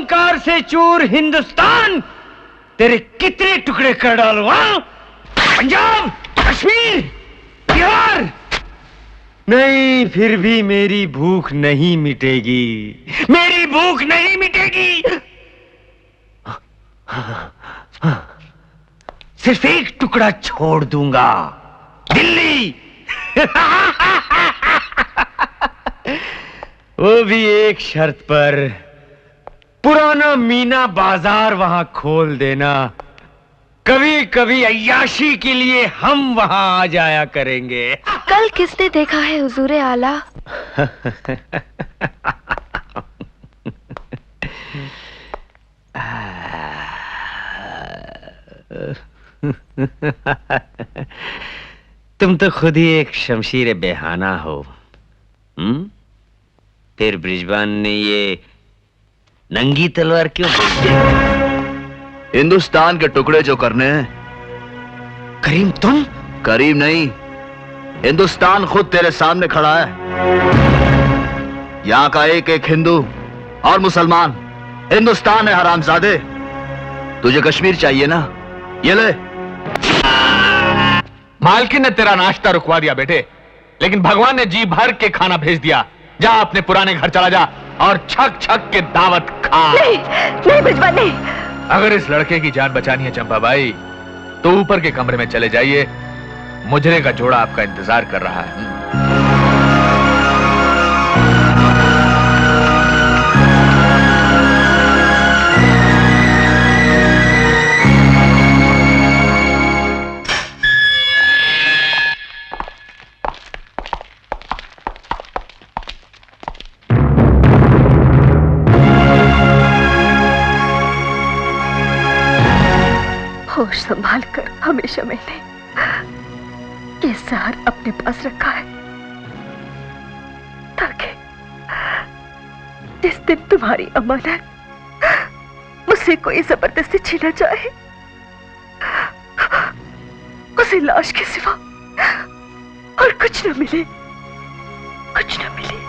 ओंकार से चूर हिंदुस्तान तेरे कितने टुकड़े कर डालूं? पंजाब, कश्मीर, बिहार, नहीं फिर भी मेरी भूख नहीं मिटेगी, मेरी भूख नहीं मिटेगी। सिर्फ एक टुकड़ा छोड़ दूंगा, दिल्ली। वो भी एक शर्त पर, पुराना मीना बाजार वहां खोल देना। कभी कभी अय्याशी के लिए हम वहां आ जाया करेंगे। कल किसने देखा है हुजूरे आला? तुम तो खुद ही एक शमशीर बेहाना हो। फिर बृजबान ने ये नंगी तलवार क्यों भेज दिया? हिंदुस्तान के टुकड़े जो करने हैं। करीम तुम? करीम नहीं, हिंदुस्तान खुद तेरे सामने खड़ा है। यहां का एक एक हिंदू और मुसलमान हिंदुस्तान है हरामजादे। तुझे कश्मीर चाहिए ना? ये ले। मालकिन ने तेरा नाश्ता रुकवा दिया बेटे, लेकिन भगवान ने जी भर के खाना भेज दिया। जा अपने पुराने घर चला जा और छक छक के दावत खा। नहीं, नहीं बृजबान नहीं। अगर इस लड़के की जान बचानी है चंपाबाई, तो ऊपर के कमरे में चले जाइए। मुजरे का जोड़ा आपका इंतजार कर रहा है। होश संभाल कर हमेशा मैंने ये जहर अपने पास रखा है, ताकि जिस दिन तुम्हारी अमानत मुझसे कोई जबरदस्ती छीना चाहे, उसे लाश के सिवा और कुछ न मिले, कुछ न मिले।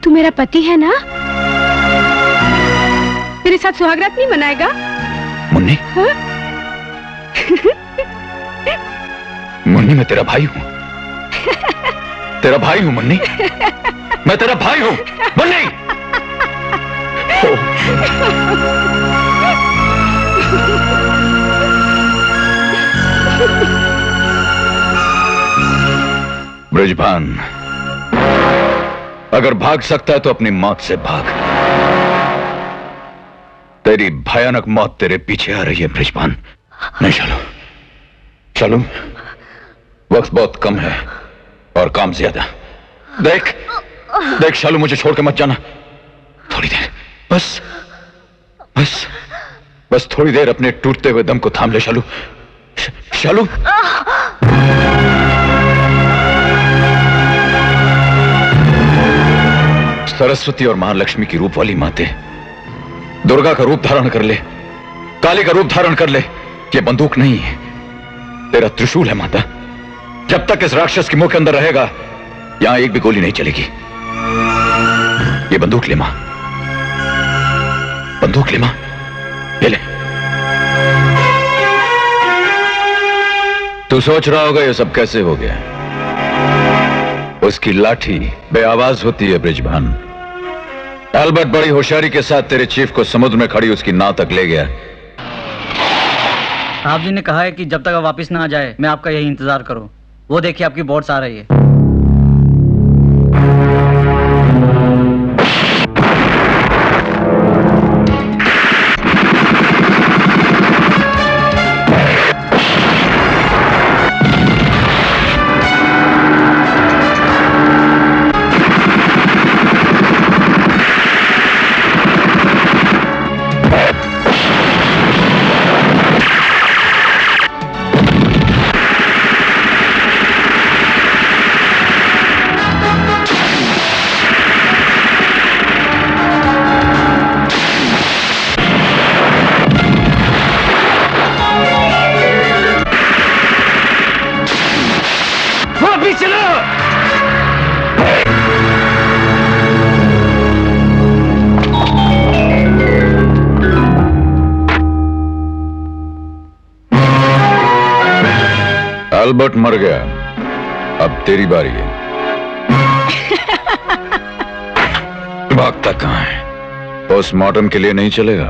तू मेरा पति है ना? मेरे साथ सुहागरात नहीं मनाएगा? मुन्नी, मुन्नी मैं तेरा भाई हूँ। तेरा भाई हूँ मुन्नी, मैं तेरा भाई हूँ मुन्नी। बृजभान, अगर भाग सकता है तो अपनी मौत से भाग। तेरी भयानक मौत तेरे पीछे आ रही है बृजभान। नहीं चलो, चलो, वक्त बहुत कम है और काम ज्यादा। देख देख शालू, मुझे छोड़ के मत जाना। थोड़ी देर बस बस बस थोड़ी देर अपने टूटते हुए दम को थाम ले शालू। शालू, सरस्वती और महालक्ष्मी की रूप वाली माते, दुर्गा का रूप धारण कर ले, काली का रूप धारण कर ले। ये बंदूक नहीं है, तेरा त्रिशूल है माता। जब तक इस राक्षस के मुंह के अंदर रहेगा, यहां एक भी गोली नहीं चलेगी। ये बंदूक ले मां, बंदूक ले मां, ये ले। तू सोच रहा होगा ये सब कैसे हो गया। उसकी लाठी बेआवाज होती है बृजभान। एल्बर्ट बड़ी होशियारी के साथ तेरे चीफ को समुद्र में खड़ी उसकी नाव तक ले गया। साहब जी ने कहा है कि जब तक आप वापस ना आ जाए मैं आपका यही इंतजार करूं। वो देखिए आपकी बोट्स आ रही है। एल्बर्ट मर गया, अब तेरी बारी है। भागता कहां है? पोस्टमार्टम के लिए नहीं चलेगा,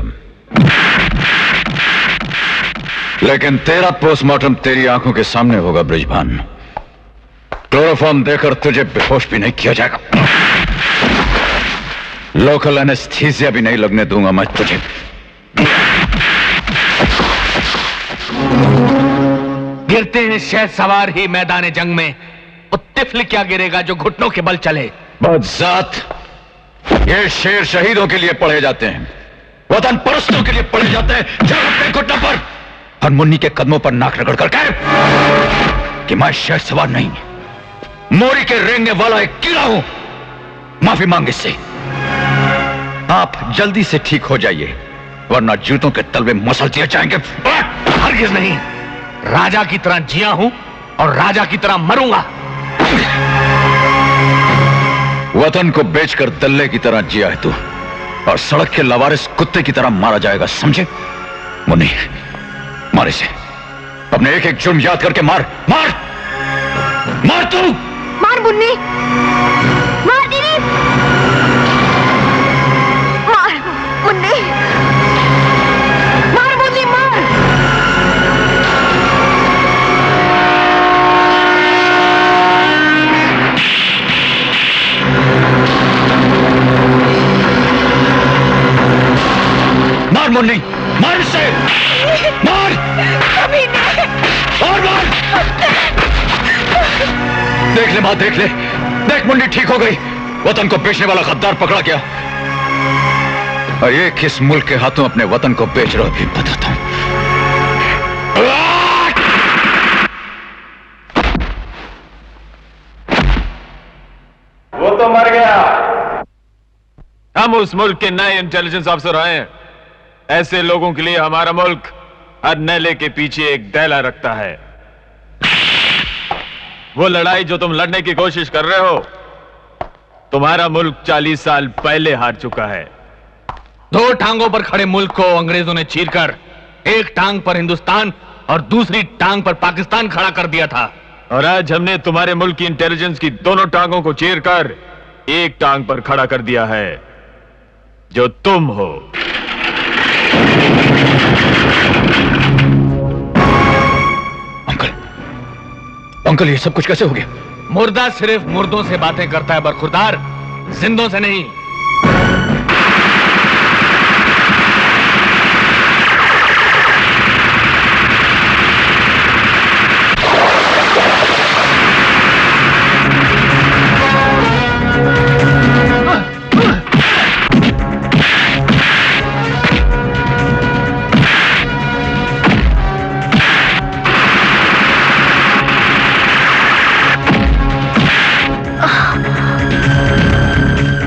लेकिन तेरा पोस्टमार्टम तेरी आंखों के सामने होगा बृजभान। क्लोरोफॉर्म देकर तुझे बेहोश भी नहीं किया जाएगा। लोकल एनेस्थीसिया भी नहीं लगने दूंगा मैं तुझे। गिरते हैं शहद सवार ही मैदान जंग में, वो तिफल क्या गिरेगा जो घुटनों के बल चले। बदजात, ये शेर शहीदों के लिए पढ़े जाते हैं, वतन परस्तों के लिए पढ़े जाते हैं। चल अपने घुटनों पर और मुन्नी के कदमों पर नाक रगड़ कर कह कि मैं शहद सवार नहीं, मोरी के रेंगने वाला एक कीड़ा हूं। माफी मांग इससे। आप जल्दी से ठीक हो जाइए, वरना जूतों के तलवे मसल दिए जाएंगे। हरगिज नहीं, राजा की तरह जिया हूं और राजा की तरह मरूंगा। वतन को बेचकर दल्ले की तरह जिया है तू, और सड़क के लवारिस कुत्ते की तरह मारा जाएगा, समझे? मुन्नी, मार इसे। अपने एक एक जुर्म याद करके मार मार मार। तू मार मुन्नी, मार दीदी, मार मुन्नी, मार मुन्नी, मार। मार मुन्नी, मार इसे, मार। कभी नहीं। और मार। देख ले मां, देख ले, देख मुन्नी ठीक हो गई। वतन को बेचने वाला गद्दार पकड़ा गया, और ये किस मुल्क के हाथों अपने वतन को बेच रहे हो भी बताता हूं। वो तो मर गया। हम उस मुल्क के नए इंटेलिजेंस अफसर आए हैं। ऐसे लोगों के लिए हमारा मुल्क हर नैले के पीछे एक दैला रखता है। वो लड़ाई जो तुम लड़ने की कोशिश कर रहे हो, तुम्हारा मुल्क 40 साल पहले हार चुका है। 2 टांगों पर खड़े मुल्क को अंग्रेजों ने चीरकर एक टांग पर हिंदुस्तान और दूसरी टांग पर पाकिस्तान खड़ा कर दिया था। और आज हमने तुम्हारे मुल्क की इंटेलिजेंस की दोनों टांगों को चीरकर एक टांग पर खड़ा कर दिया है, जो तुम हो। अंकल, ये सब कुछ कैसे हो गया? मुर्दा सिर्फ मुर्दों से बातें करता है बरखुरदार, जिंदों से नहीं।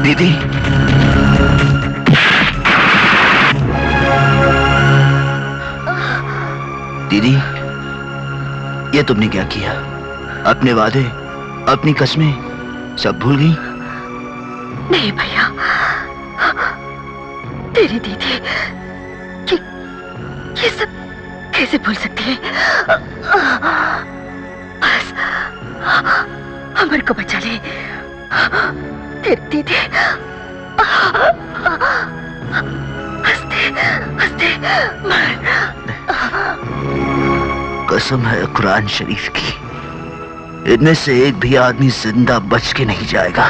दीदी, दीदी, ये तुमने क्या किया? अपने वादे, अपनी कस्में सब भूल गई? नहीं भैया, तेरी दीदी ये सब कैसे भूल सकती है? बस अमर को बचा ले। तेरी दीदी हंसते हंसते मर। कसम है कुरान शरीफ की, इनमें से एक भी आदमी जिंदा बच के नहीं जाएगा।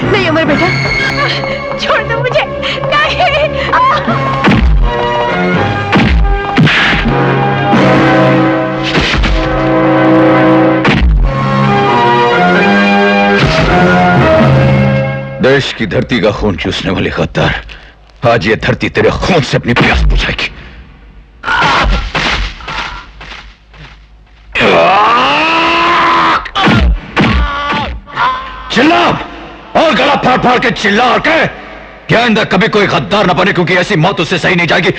नहीं अमर बेटा, छोड़ दो मुझे। नहीं। देश की धरती का खून चूसने वाले गद्दार, आज ये धरती तेरे खून से अपनी प्यास बुझाएगी। चिल्ला और गला फाड़ फाड़ के चिल्ला और कह कि आइंदा कभी कोई गद्दार न बने, क्योंकि ऐसी मौत उससे सही नहीं जाएगी।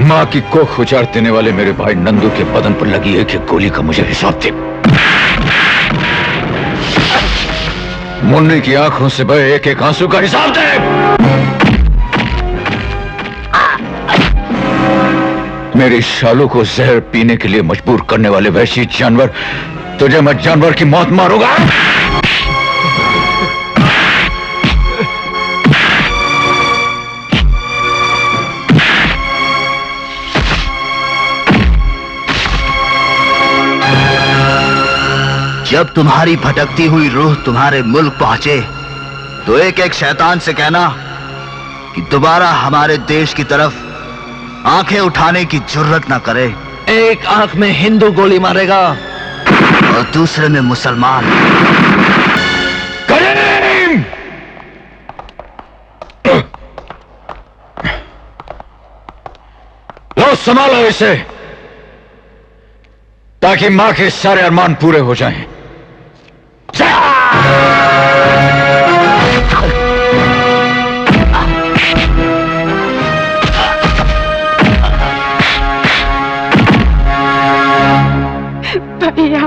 मां की कोख उजाड़ देने वाले मेरे भाई नंदू के बदन पर लगी एक एक गोली का मुझे हिसाब दे। मुन्नी की आंखों से बहे एक एक आंसू का हिसाब दे। मेरी शालू को जहर पीने के लिए मजबूर करने वाले वैसी जानवर, तुझे मैं जानवर की मौत मारूंगा। जब तुम्हारी भटकती हुई रूह तुम्हारे मुल्क पहुंचे तो एक एक शैतान से कहना कि दोबारा हमारे देश की तरफ आंखें उठाने की जुर्रत ना करे। एक आंख में हिंदू गोली मारेगा और दूसरे में मुसलमान। करीम! लो संभालो इसे, ताकि मां के सारे अरमान पूरे हो जाएं। भैया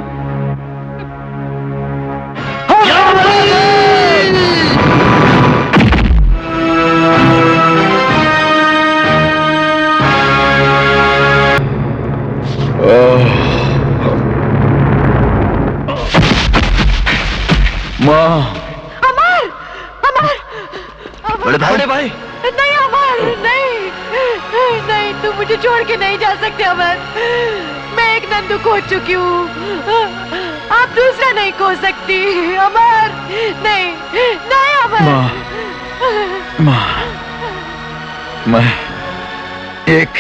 माँ। अमर, अमर, बड़े भाई, बड़े भाई, नहीं अमर, नहीं, नहीं, तुम मुझे छोड़ के नहीं जा सकते अमर। मैं एक नंदू खो चुकी हूँ, आप दूसरा नहीं खो सकती अमर। नहीं, नहीं अमर। माँ, मैं एक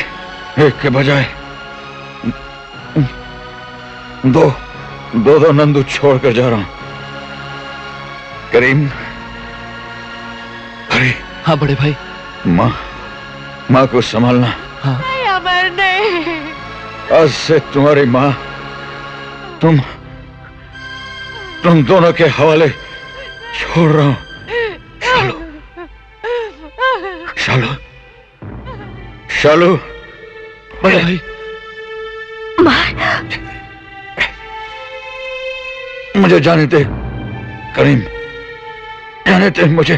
के बजाय दो नंदू छोड़कर जा रहा हूँ। करीम, अरे हाँ बड़े भाई। माँ को संभालना। हाँ। नहीं अमर, नहीं। आज से तुम्हारी माँ तुम दोनों के हवाले छोड़ रहा हूँ। शालू, शालू, बड़े भाई। मुझे जाने दे करीम, जाने दे मुझे।